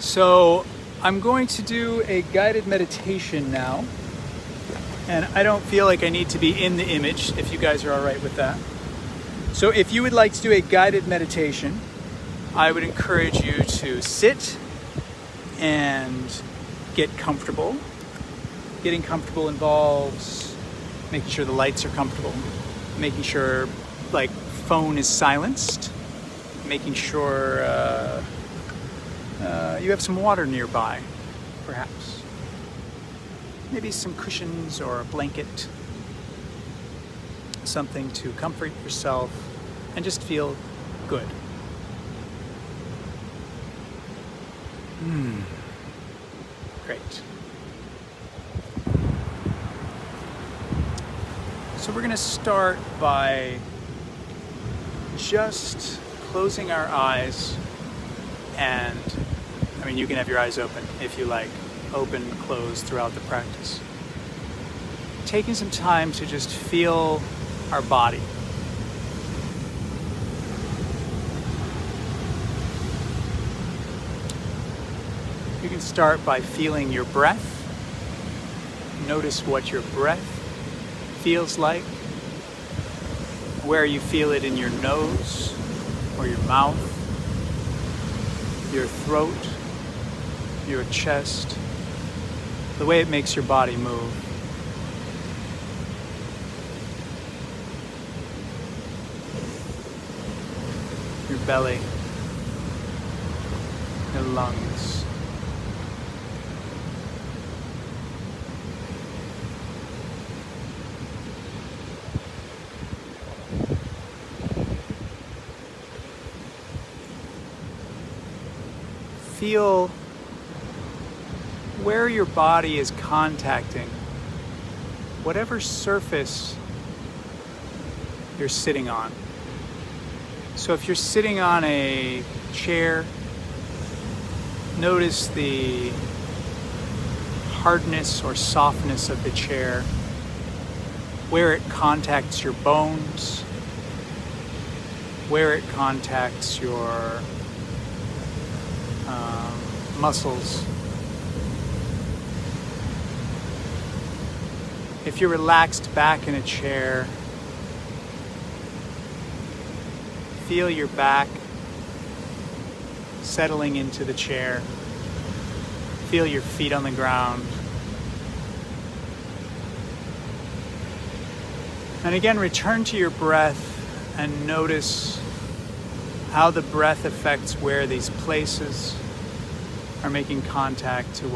So I'm going to do a guided meditation now, and I don't feel like I need to be in the image if you guys are all right with that. So if you would like to do a guided meditation, I would encourage you to sit and get comfortable. Getting comfortable involves making sure the lights are comfortable, making sure phone is silenced, making sure you have some water nearby, perhaps. Maybe some cushions or a blanket, something to comfort yourself and just feel good. Great. So we're going to start by just closing our eyes, and you can have your eyes open if you like, open, close throughout the practice. Taking some time to just feel our body. You can start by feeling your breath. Notice what your breath feels like, where you feel it in your nose or your mouth, your throat, your chest, the way it makes your body move. Your belly, your lungs. Feel where your body is contacting whatever surface you're sitting on. So if you're sitting on a chair, notice the hardness or softness of the chair, where it contacts your bones, where it contacts your muscles. If you're relaxed back in a chair, feel your back settling into the chair. Feel your feet on the ground. And again, return to your breath and notice how the breath affects where these places are making contact to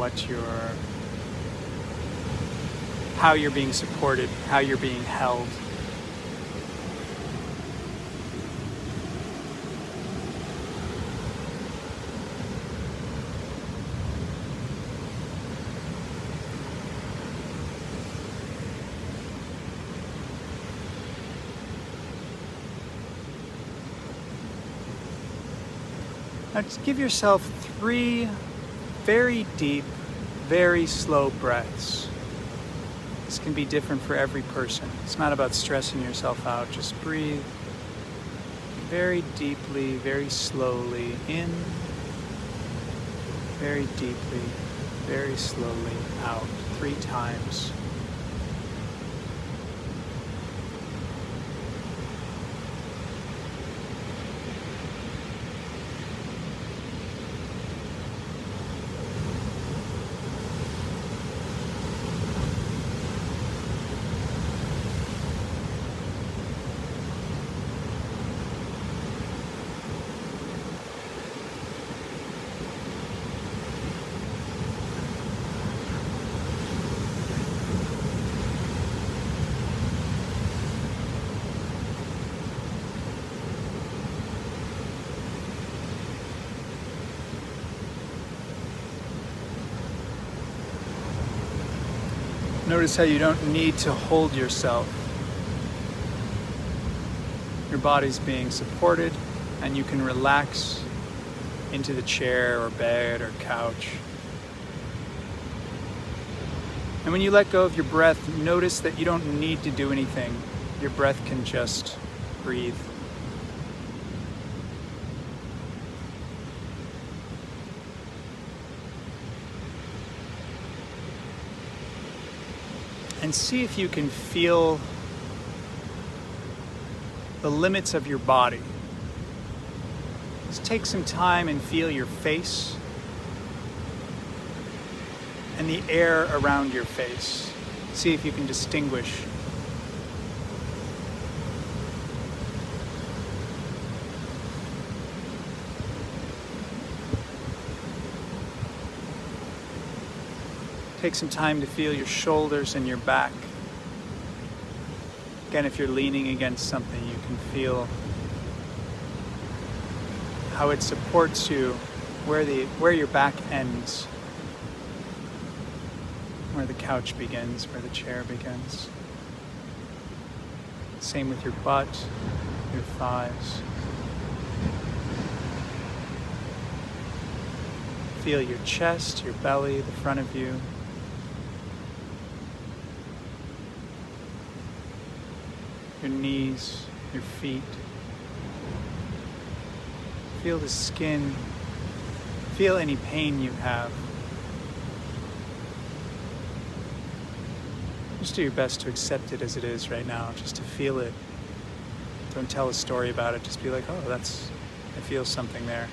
how you're being supported, how you're being held. Now just give yourself 3 very deep, very slow breaths. This can be different for every person. It's not about stressing yourself out. Just breathe very deeply, very slowly in, very deeply, very slowly out, 3 times. Notice how you don't need to hold yourself. Your body's being supported, and you can relax into the chair or bed or couch. And when you let go of your breath, notice that you don't need to do anything. Your breath can just breathe. and see if you can feel the limits of your body. Just take some time and feel your face and the air around your face. See if you can distinguish. Take some time to feel your shoulders and your back. Again, if you're leaning against something, you can feel how it supports you, where your back ends, where the couch begins, where the chair begins. Same with your butt, your thighs. Feel your chest, your belly, the front of you. Your knees, your feet. Feel the skin. Feel any pain you have. Just do your best to accept it as it is right now, just to feel it. Don't tell a story about it, just be like, oh, I feel something there.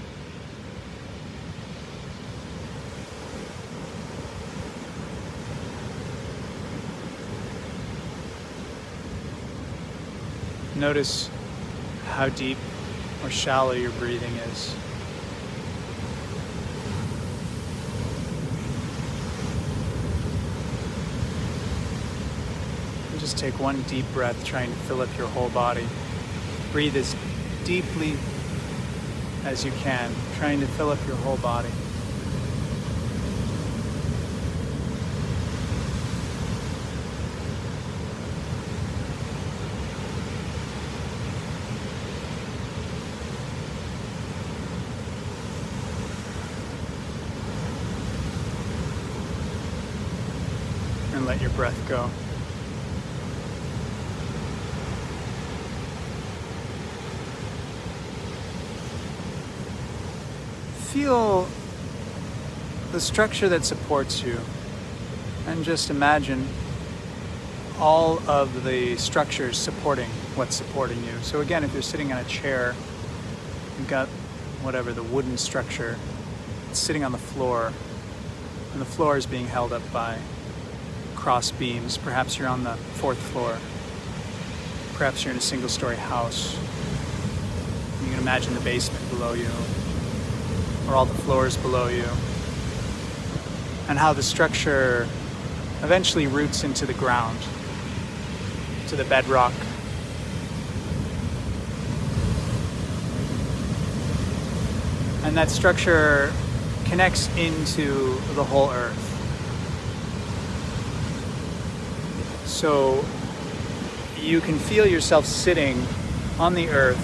Notice how deep or shallow your breathing is. And just take one deep breath, trying to fill up your whole body. Breathe as deeply as you can, trying to fill up your whole body. And let your breath go. Feel the structure that supports you, and just imagine all of the structures supporting what's supporting you. So again, if you're sitting on a chair, you've got whatever, the wooden structure, it's sitting on the floor, and the floor is being held up by cross beams. Perhaps you're on the 4th floor. Perhaps you're in a single-story house. You can imagine the basement below you, or all the floors below you, and how the structure eventually roots into the ground, to the bedrock. And that structure connects into the whole earth. So you can feel yourself sitting on the earth,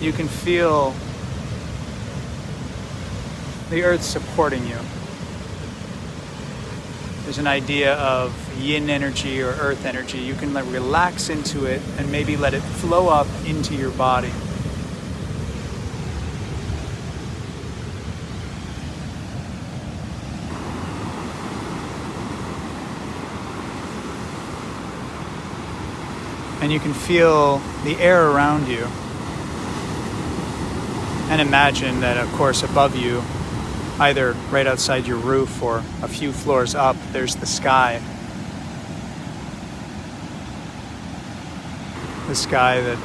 you can feel the earth supporting you. There's an idea of yin energy or earth energy. You can relax into it and maybe let it flow up into your body. And you can feel the air around you. And imagine that, of course, above you, either right outside your roof or a few floors up, there's the sky. The sky that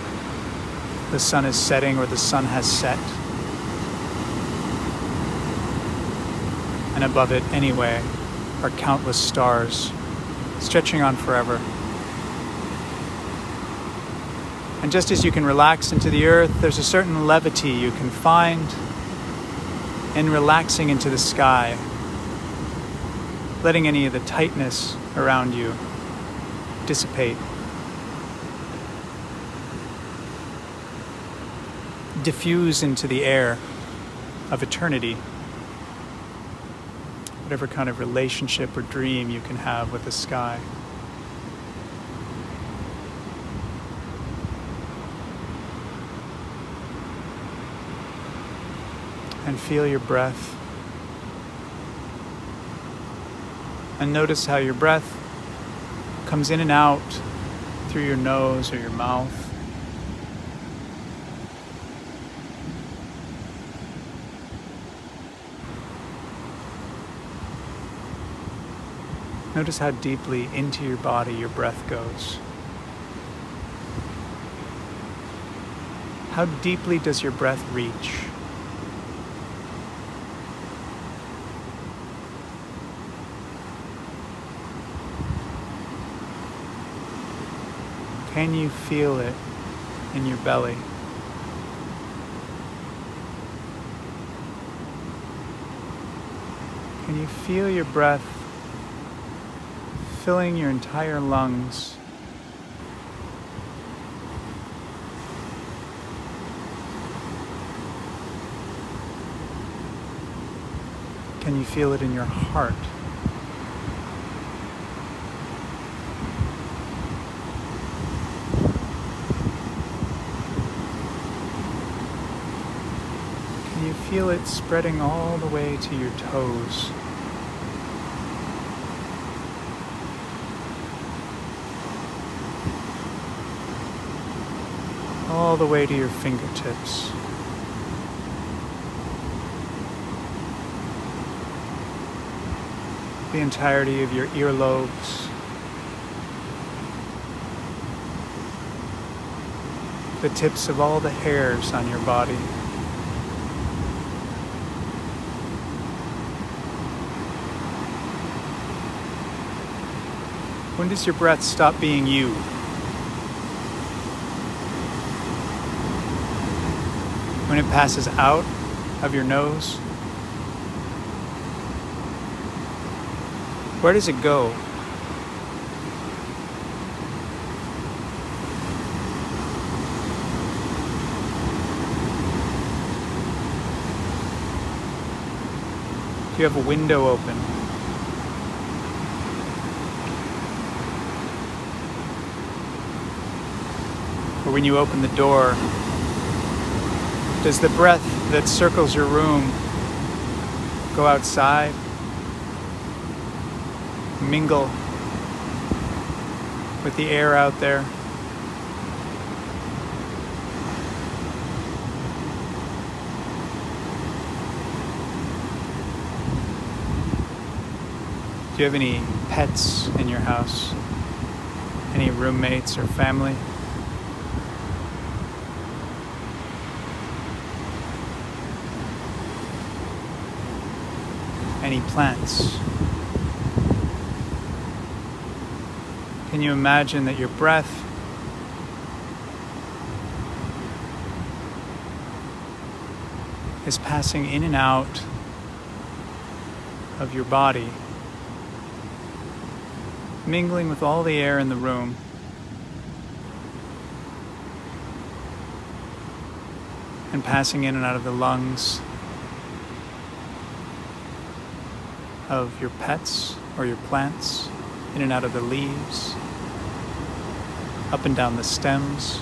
the sun is setting or the sun has set. And above it, anyway, are countless stars stretching on forever. And just as you can relax into the earth, there's a certain levity you can find in relaxing into the sky, letting any of the tightness around you dissipate. Diffuse into the air of eternity, whatever kind of relationship or dream you can have with the sky. And feel your breath And notice how your breath comes in and out through your nose or your mouth. Notice how deeply into your body your breath goes. How deeply does your breath reach? Can you feel it in your belly? Can you feel your breath filling your entire lungs? Can you feel it in your heart? Can you feel it spreading all the way to your toes? All the way to your fingertips. The entirety of your earlobes. The tips of all the hairs on your body. When does your breath stop being you? When it passes out of your nose? Where does it go? Do you have a window open? Or when you open the door, does the breath that circles your room go outside, mingle with the air out there? Do you have any pets in your house? Any roommates or family? Any plants? Can you imagine that your breath is passing in and out of your body, mingling with all the air in the room, and passing in and out of the lungs of your pets or your plants, in and out of the leaves, up and down the stems.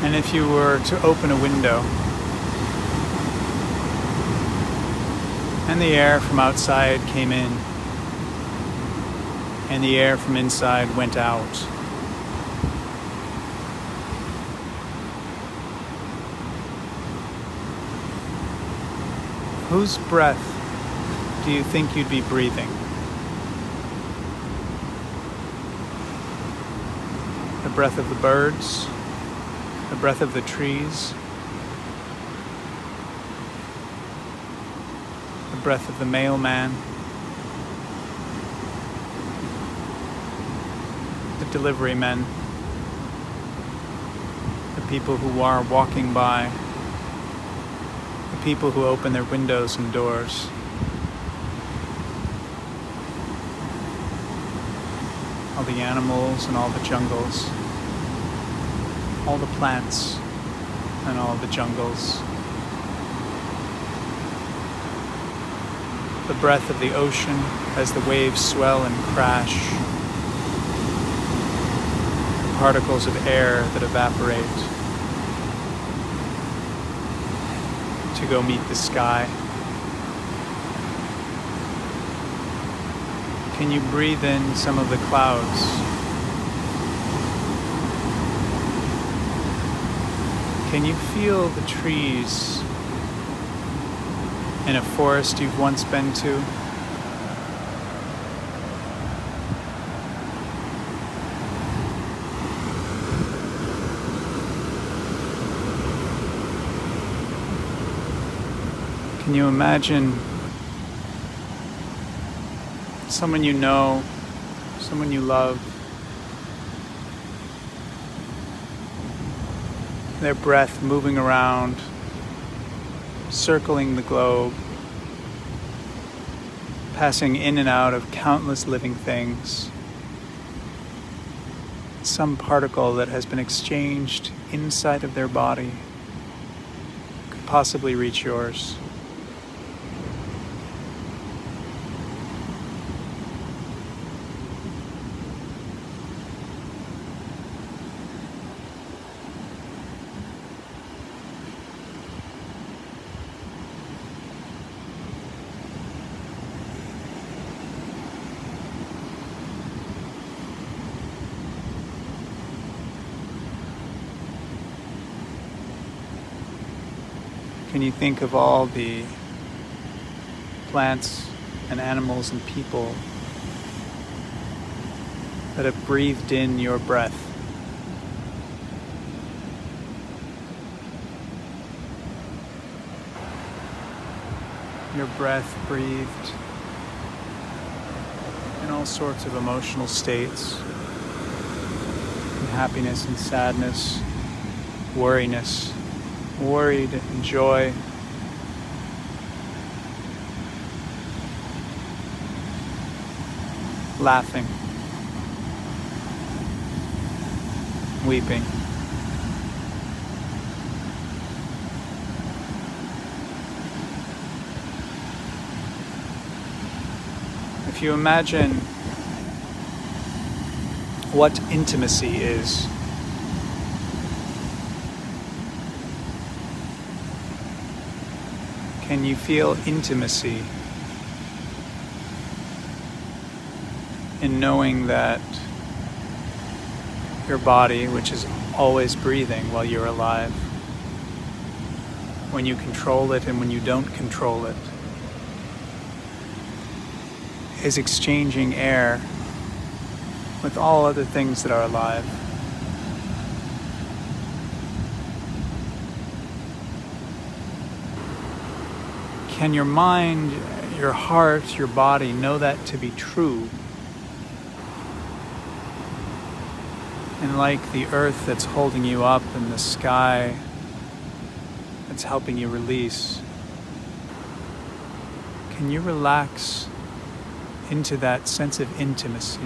And if you were to open a window and the air from outside came in and the air from inside went out, whose breath do you think you'd be breathing? The breath of the birds? The breath of the trees, the breath of the mailman, the delivery men, the people who are walking by, the people who open their windows and doors. All the animals and all the jungles. all the plants and all the jungles. The breath of the ocean as the waves swell and crash. The particles of air that evaporate to go meet the sky. Can you breathe in some of the clouds? Can you feel the trees in a forest you've once been to? Can you imagine someone you know, someone you love, their breath moving around, circling the globe, passing in and out of countless living things. Some particle that has been exchanged inside of their body could possibly reach yours. Can you think of all the plants and animals and people that have breathed in your breath? Your breath breathed in all sorts of emotional states, in happiness and sadness, worriness, worried and joy. Laughing, weeping. If you imagine what intimacy is, can you feel intimacy in knowing that your body, which is always breathing while you're alive, when you control it and when you don't control it, is exchanging air with all other things that are alive? Can your mind, your heart, your body know that to be true? And like the earth that's holding you up and the sky that's helping you release, can you relax into that sense of intimacy?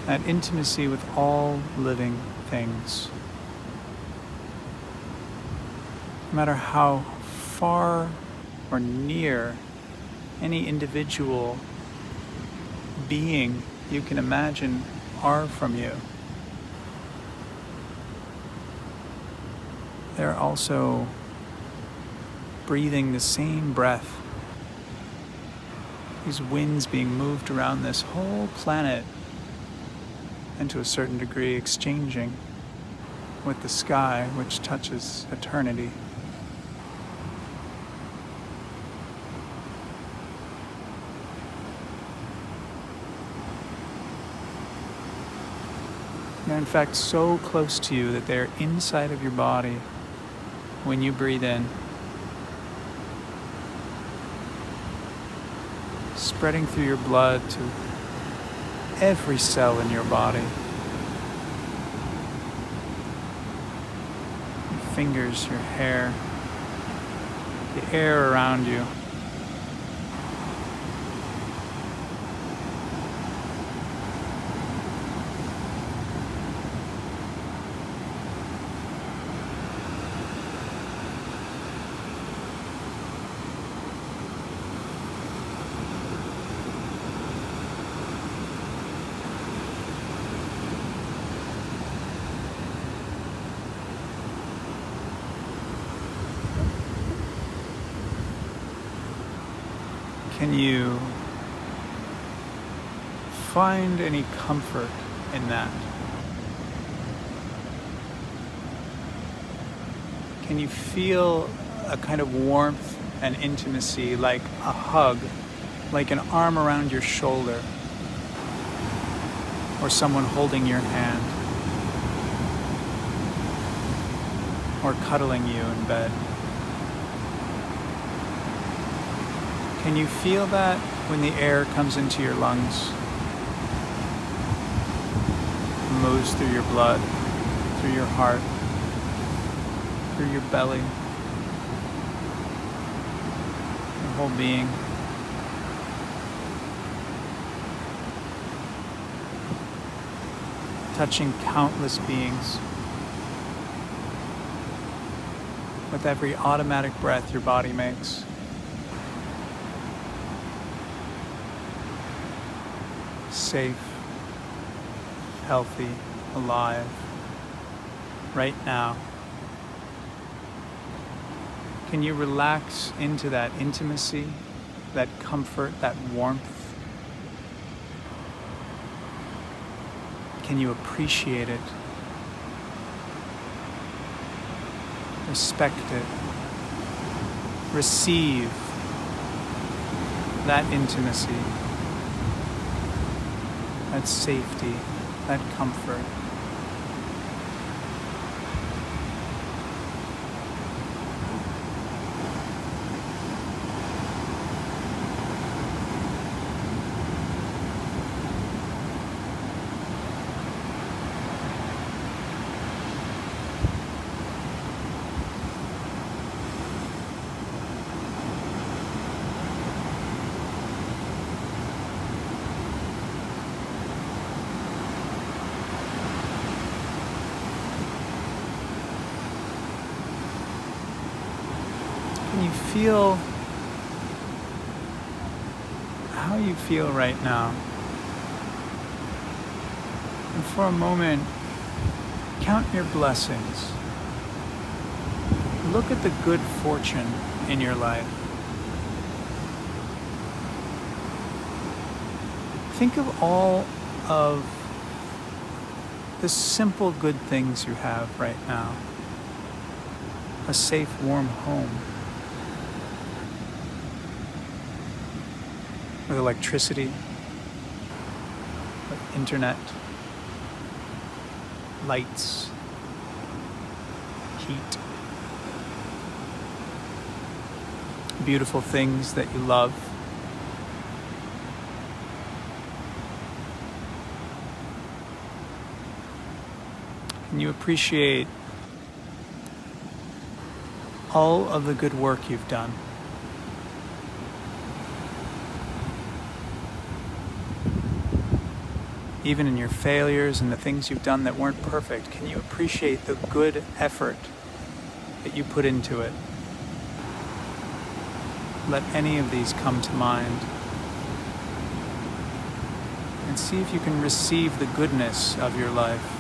That intimacy with all living things. No matter how far or near any individual being you can imagine are from you, they're also breathing the same breath. These winds being moved around this whole planet, and to a certain degree exchanging with the sky, which touches eternity. They're in fact so close to you that they're inside of your body when you breathe in, spreading through your blood to every cell in your body. Your fingers, your hair, the air around you. Can you find any comfort in that? Can you feel a kind of warmth and intimacy, like a hug, like an arm around your shoulder, or someone holding your hand, or cuddling you in bed? Can you feel that when the air comes into your lungs, moves through your blood, through your heart, through your belly, your whole being? Touching countless beings. With every automatic breath your body makes. Safe, healthy, alive, right now. Can you relax into that intimacy, that comfort, that warmth? Can you appreciate it? Respect it. Receive that intimacy, that safety, that comfort. Can you feel how you feel right now? And for a moment, count your blessings. Look at the good fortune in your life. Think of all of the simple good things you have right now. A safe, warm home. With electricity, with internet, lights, heat, beautiful things that you love. Can you appreciate all of the good work you've done? Even in your failures and the things you've done that weren't perfect, can you appreciate the good effort that you put into it? Let any of these come to mind and see if you can receive the goodness of your life.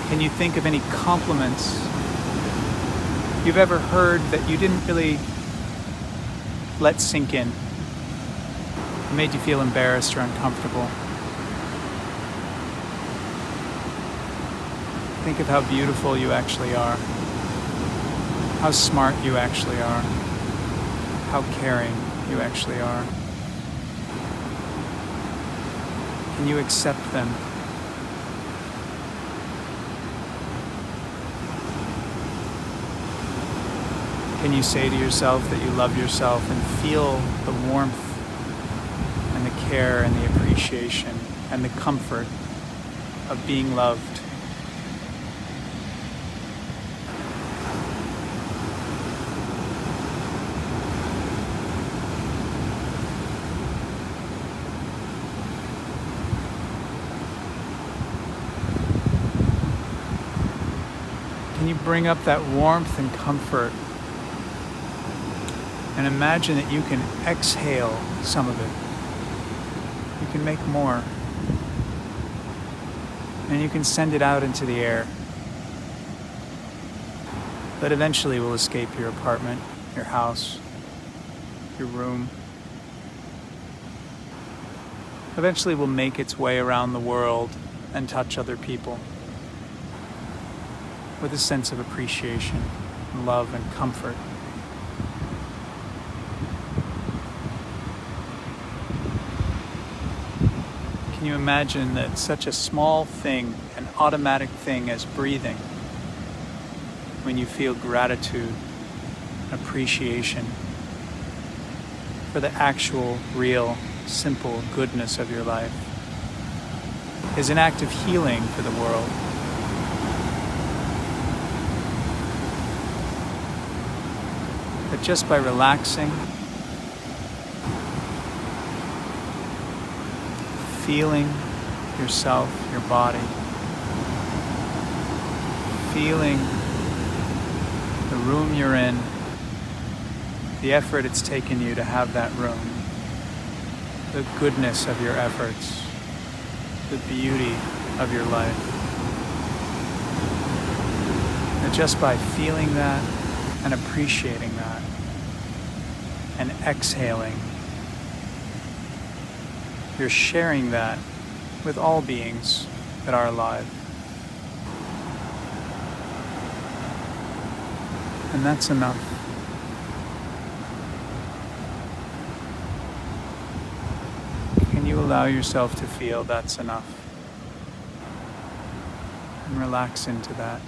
Can you think of any compliments you've ever heard that you didn't really let sink in? It made you feel embarrassed or uncomfortable. Think of how beautiful you actually are, how smart you actually are, how caring you actually are. Can you accept them? Can you say to yourself that you love yourself and feel the warmth and the care and the appreciation and the comfort of being loved? Can you bring up that warmth and comfort And imagine that you can exhale some of it. You can make more. And you can send it out into the air. That eventually will escape your apartment, your house, your room. Eventually will make its way around the world and touch other people with a sense of appreciation, and love, and comfort. Can you imagine that such a small thing, an automatic thing as breathing, when you feel gratitude, appreciation for the actual, real, simple goodness of your life, is an act of healing for the world? That just by relaxing, feeling yourself, your body, feeling the room you're in, the effort it's taken you to have that room, the goodness of your efforts, the beauty of your life. And just by feeling that and appreciating that and exhaling, you're sharing that with all beings that are alive. And that's enough. Can you allow yourself to feel that's enough? And relax into that.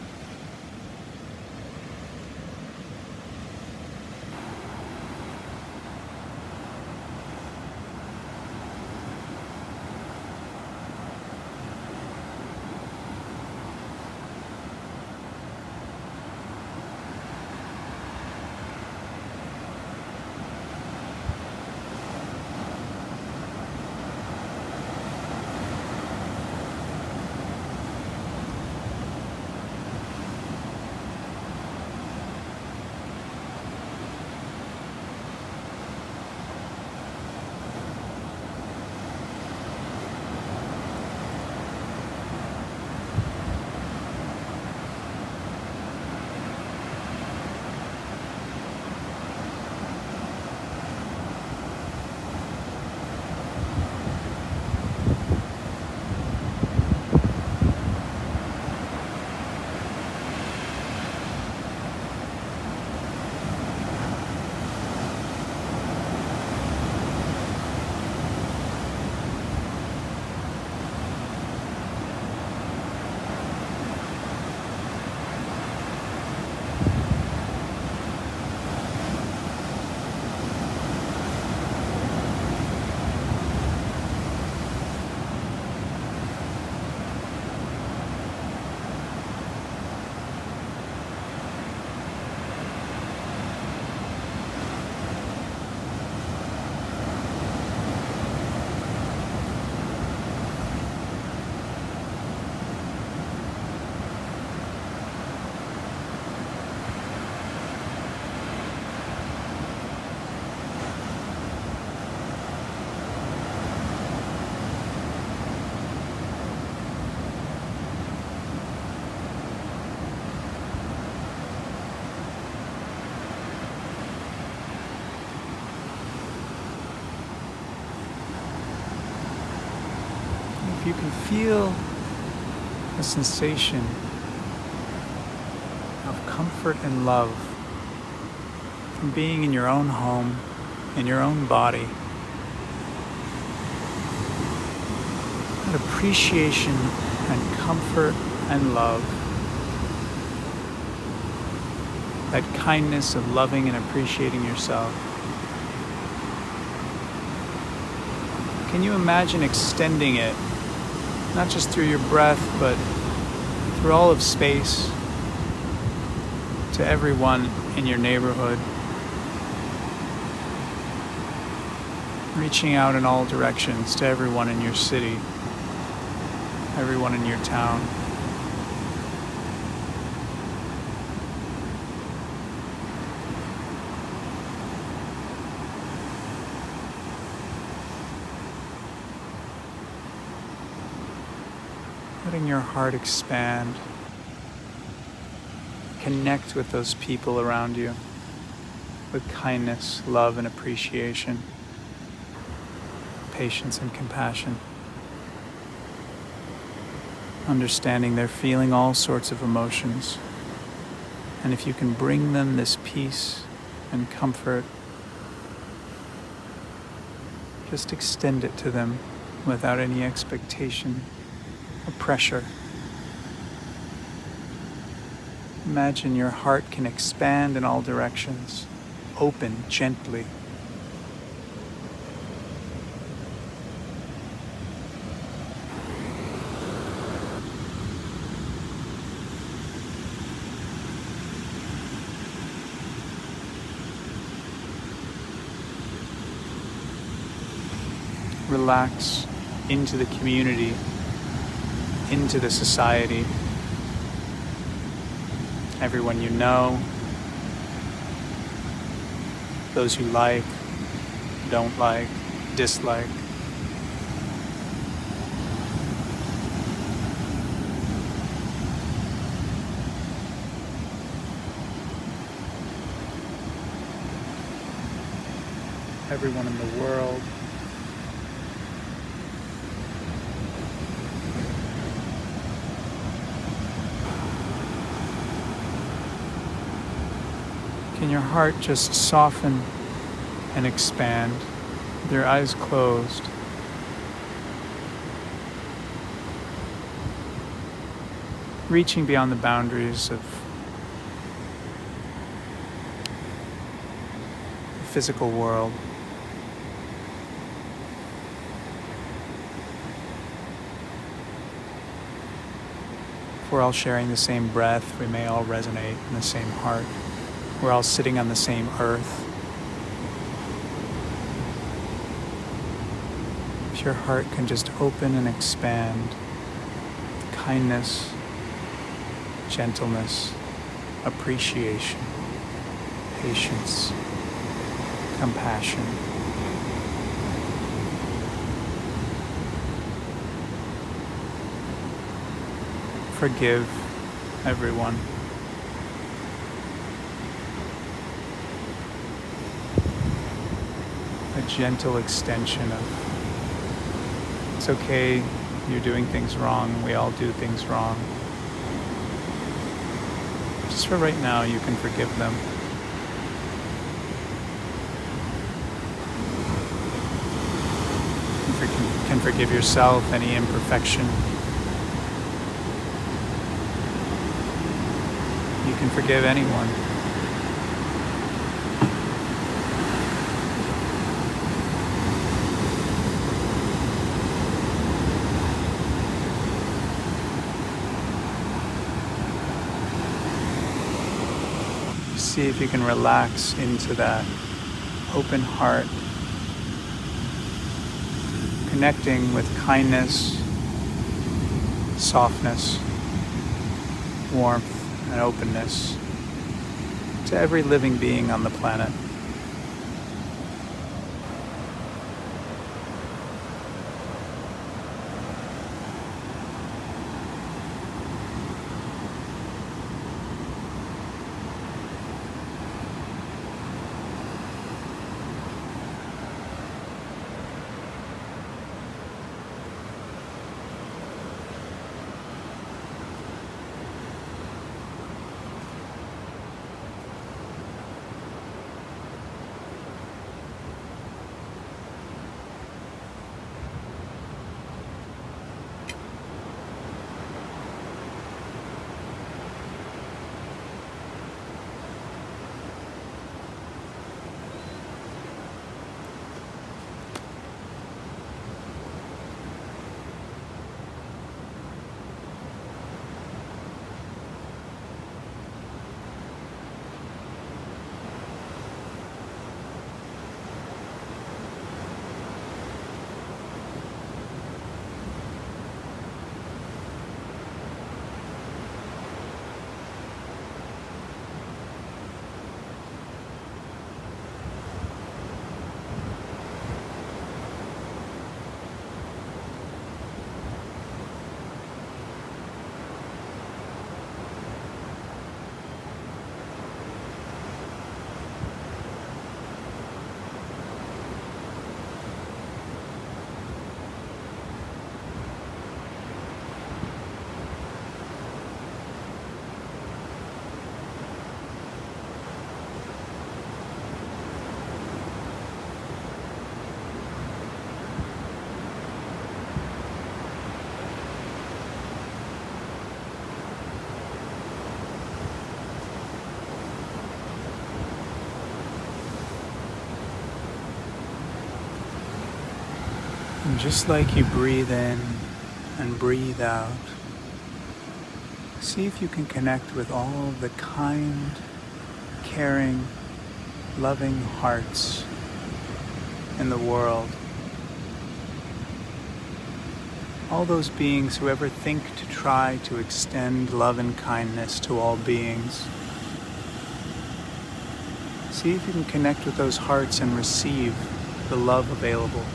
You can feel a sensation of comfort and love from being in your own home, in your own body. That appreciation and comfort and love. That kindness of loving and appreciating yourself. Can you imagine extending it? Not just through your breath, but through all of space, to everyone in your neighborhood, reaching out in all directions to everyone in your city, everyone in your town. letting your heart expand. Connect with those people around you with kindness, love, and appreciation, patience and compassion. Understanding they're feeling all sorts of emotions. And if you can bring them this peace and comfort, just extend it to them without any expectation or pressure. Imagine your heart can expand in all directions, open gently. Relax into the community, into the society. Everyone you know, those you like, don't like, dislike. Everyone in the world. Can your heart just soften and expand with your eyes closed? Reaching beyond the boundaries of the physical world. If we're all sharing the same breath, we may all resonate in the same heart. We're all sitting on the same earth. If your heart can just open and expand with kindness, gentleness, appreciation, patience, compassion. Forgive everyone. A gentle extension of, it's okay, you're doing things wrong, we all do things wrong. Just for right now, you can forgive them. You can forgive yourself any imperfection. You can forgive anyone. See if you can relax into that open heart, connecting with kindness, softness, warmth, and openness to every living being on the planet. And just like you breathe in and breathe out, see if you can connect with all the kind, caring, loving hearts in the world. All those beings who ever think to try to extend love and kindness to all beings. See if you can connect with those hearts and receive the love available.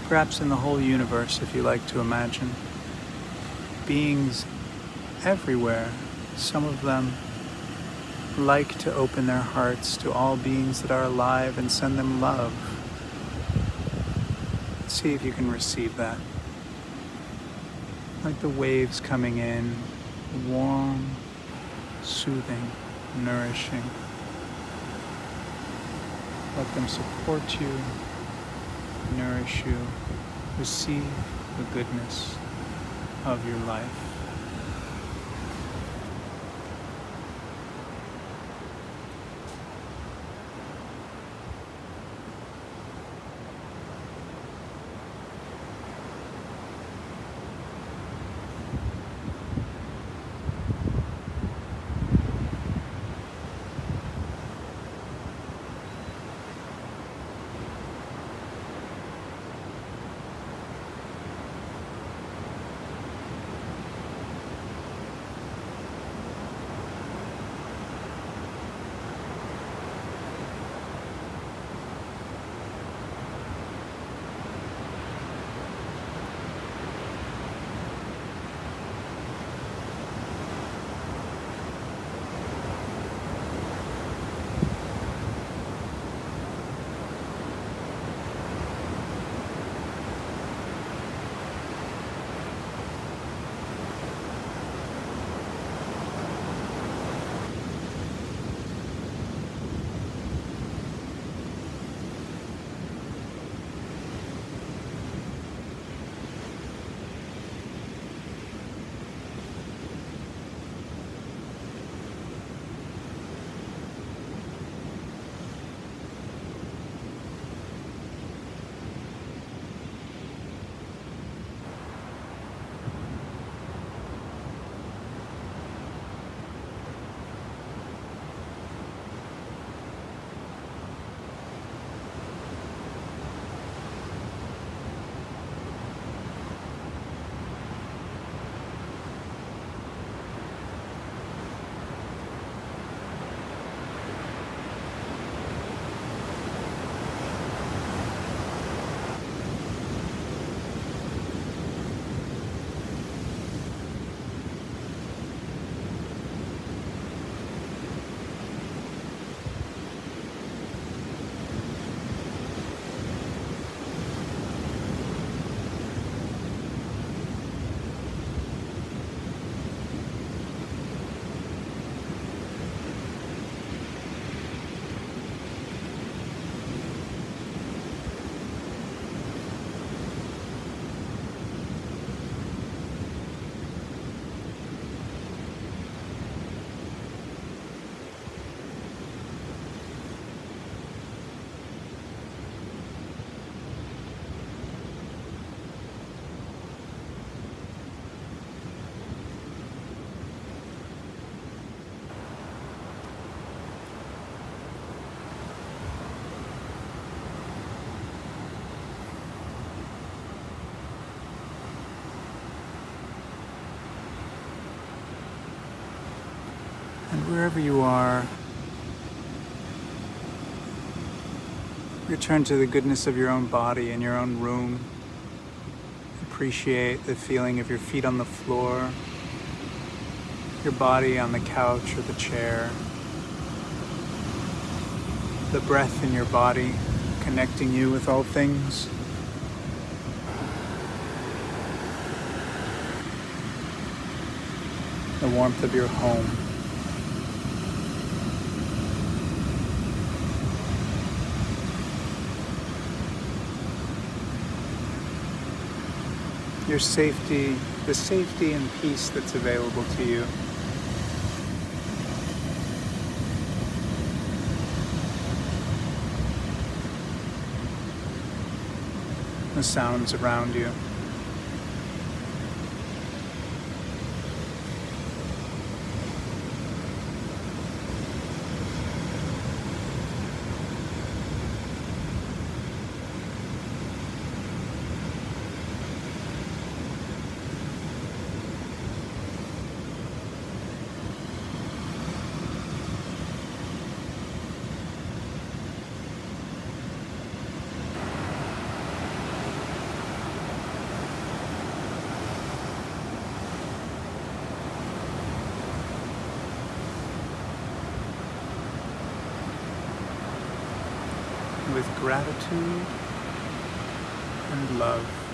Perhaps in the whole universe, if you like to imagine. Beings everywhere, some of them like to open their hearts to all beings that are alive and send them love. See if you can receive that. Like the waves coming in, warm, soothing, nourishing. Let them support you, nourish you, receive the goodness of your life. And wherever you are, return to the goodness of your own body in your own room. Appreciate the feeling of your feet on the floor, your body on the couch or the chair, the breath in your body connecting you with all things. The warmth of your home. Your safety, the safety and peace that's available to you. the sounds around you. With gratitude and love.